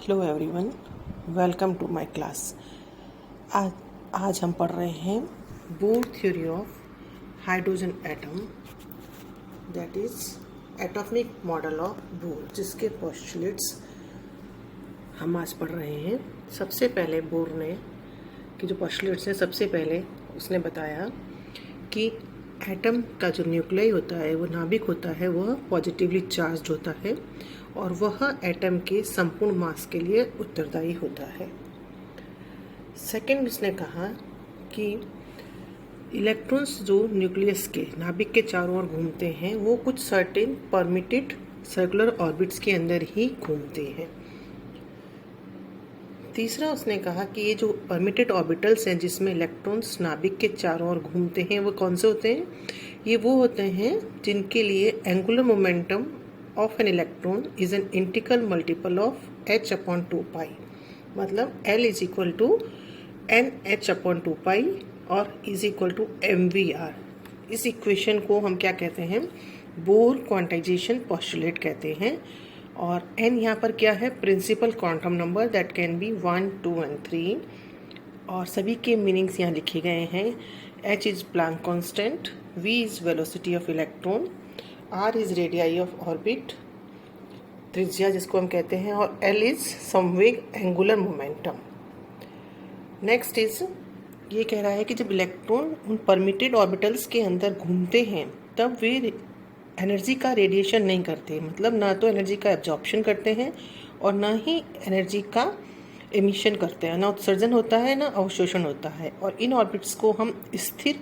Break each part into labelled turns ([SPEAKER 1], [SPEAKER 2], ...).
[SPEAKER 1] Hello everyone, welcome to my class. आज हम पढ़ रहे हैं Bohr theory of hydrogen atom, that is atomic model of Bohr, जिसके पोस्टुलेट्स हम आज पढ़ रहे हैं। सबसे पहले बोर ने कि जो पोस्टुलेट्स हैं, सबसे पहले उसने बताया कि एटम का जो न्यूक्लियाई होता है, वो नाभिक होता है, वह पॉजिटिवली चार्ज्ड होता है और वह एटम के संपूर्ण मास के लिए उत्तरदायी होता है। सेकंड, उसने कहा कि इलेक्ट्रॉन्स जो न्यूक्लियस के नाभिक के चारों ओर घूमते हैं, वो कुछ सर्टेन परमिटेड सर्कुलर ऑर्बिट्स के अंदर ही घूमते हैं। तीसरा, उसने कहा कि ये जो परमिटेड ऑर्बिटल्स हैं जिसमें इलेक्ट्रॉन्स नाभिक के चारों ओर घूमते हैं, वो कौन से होते हैं? ये वो होते हैं जिनके लिए angular momentum of an electron is an integral multiple of h/2π, मतलब L is equal to NH/2π और इज इक्वल टू mvr। इस इक्वेशन को हम क्या कहते हैं? बोर क्वांटाइजेशन पोस्टुलेट कहते हैं। और n यहाँ पर क्या है? Principal quantum number that can be 1, 2 and 3। और सभी के मीनिंग्स यहाँ लिखे गए हैं। h is Planck constant, v is velocity of electron, r is radii of orbit, त्रिज्या जिसको हम कहते हैं, और l इज संवेग एंगुलर मोमेंटम। नेक्स्ट इज ये कह रहा है कि जब इलेक्ट्रॉन उन परमिटेड ऑर्बिटल्स के अंदर घूमते हैं तब वे एनर्जी का रेडिएशन नहीं करते, मतलब ना तो एनर्जी का एब्जॉर्प्शन करते हैं और ना ही एनर्जी का एमिशन करते हैं, ना उत्सर्जन होता है ना अवशोषण होता है। और इन ऑर्बिट्स को हम स्थिर,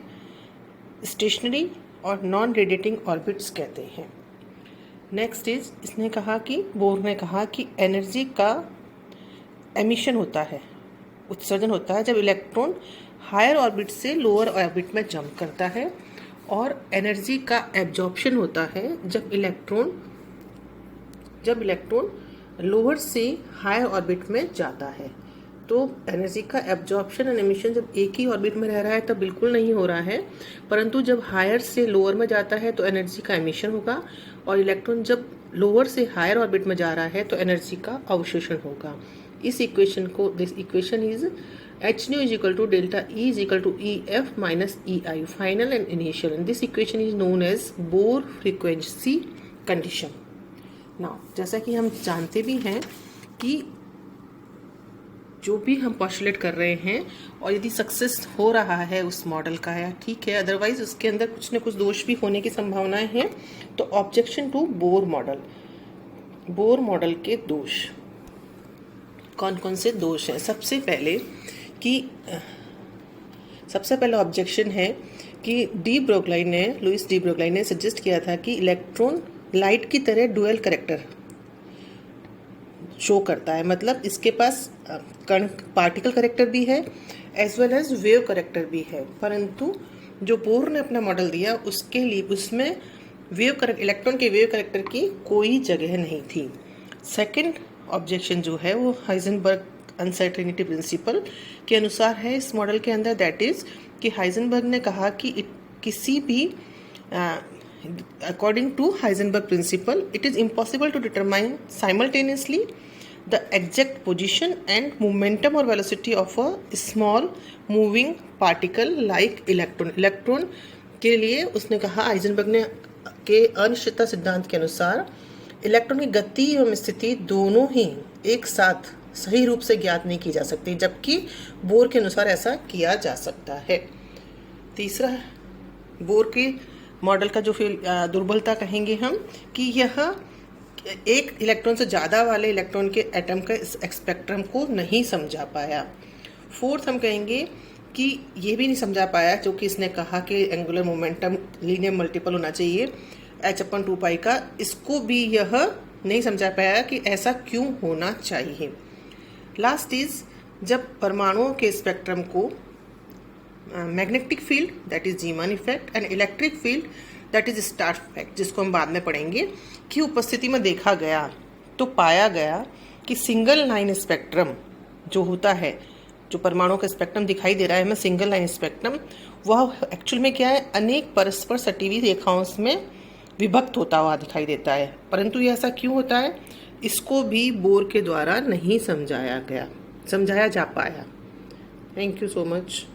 [SPEAKER 1] स्टेशनरी और नॉन रेडिएटिंग ऑर्बिट्स कहते हैं। नेक्स्ट इज इसने कहा कि बोर ने कहा कि एनर्जी का एमिशन होता है, उत्सर्जन होता है, जब इलेक्ट्रॉन हायर ऑर्बिट से लोअर ऑर्बिट में जंप करता है, और एनर्जी का एब्जॉर्प्शन होता है जब इलेक्ट्रॉन लोअर से हायर ऑर्बिट में जाता है। तो एनर्जी का एब्जॉर्प्शन एंड एमिशन जब एक ही ऑर्बिट में रह रहा है तब बिल्कुल नहीं हो रहा है, परंतु जब हायर से लोअर में जाता है तो एनर्जी का एमिशन होगा, और इलेक्ट्रॉन जब लोअर से हायर ऑर्बिट में जा रहा है तो एनर्जी का अवशोषण होगा। इस इक्वेशन को, this equation is h nu is equal to delta E is equal to EF minus EI, final and initial, and this equation is known as Bohr frequency condition. Now, जैसा कि हम जानते भी हैं कि जो भी हम पोस्टुलेट कर रहे हैं और यदि सक्सेस हो रहा है उस मॉडल का, या ठीक है, अदरवाइज उसके अंदर कुछ न कुछ दोष भी होने की संभावनाएं हैं। तो objection to Bohr model, Bohr model के दोष कौन कौन से दोष हैं? सबसे पहला ऑब्जेक्शन है कि लुइस डी ब्रोगलाई ने सजेस्ट किया था कि इलेक्ट्रॉन लाइट की तरह डुअल कैरेक्टर शो करता है, मतलब इसके पास पार्टिकल कैरेक्टर भी है as well as wave character भी है, परंतु जो बोर ने अपना मॉडल दिया उसके लिए उसमें इलेक्ट्रॉन के वेव कैरेक्टर की कोई जगह नहीं थी। सेकंड ऑब्जेक्शन जो है वो हाइजेनबर्ग अनसर्टेनिटी प्रिंसिपल के अनुसार है इस मॉडल के अंदर, दैट इज कि हाइजेनबर्ग ने कहा कि किसी भी according to Heisenberg principle it is impossible to determine simultaneously the exact position and momentum or velocity of a small moving particle like electron के लिए उसने कहा, हाइजेनबर्ग ने के अनिश्चितता सिद्धांत के अनुसार इलेक्ट्रॉन की गति एवं स्थिति दोनों ही एक साथ सही रूप से ज्ञात नहीं की जा सकती, जबकि बोर के अनुसार ऐसा किया जा सकता है। तीसरा, बोर के मॉडल का जो दुर्बलता कहेंगे हम कि यह एक इलेक्ट्रॉन से ज़्यादा वाले इलेक्ट्रॉन के एटम का स्पेक्ट्रम को नहीं समझा पाया। फोर्थ, हम कहेंगे कि ये भी नहीं समझा पाया जो कि इसने कहा कि एंगुलर मोमेंटम लीनियर मल्टीपल होना चाहिए h/2π का, इसको भी यह नहीं समझा पाया कि ऐसा क्यों होना चाहिए। लास्ट इज जब परमाणुओं के स्पेक्ट्रम को magnetic field that is Zeeman effect and electric field that is star effect, जिसको हम बाद में पढ़ेंगे, की उपस्थिति में देखा गया तो पाया गया कि सिंगल लाइन स्पेक्ट्रम जो होता है, जो परमाणुओं का स्पेक्ट्रम दिखाई दे रहा है हमें सिंगल लाइन स्पेक्ट्रम, वह एक्चुअल में क्या है, अनेक परस्पर सटी हुई रेखाओं में विभक्त होता हुआ दिखाई देता है। परंतु ये ऐसा क्यों होता है? इसको भी बोर के द्वारा नहीं समझाया जा पाया। Thank you so much.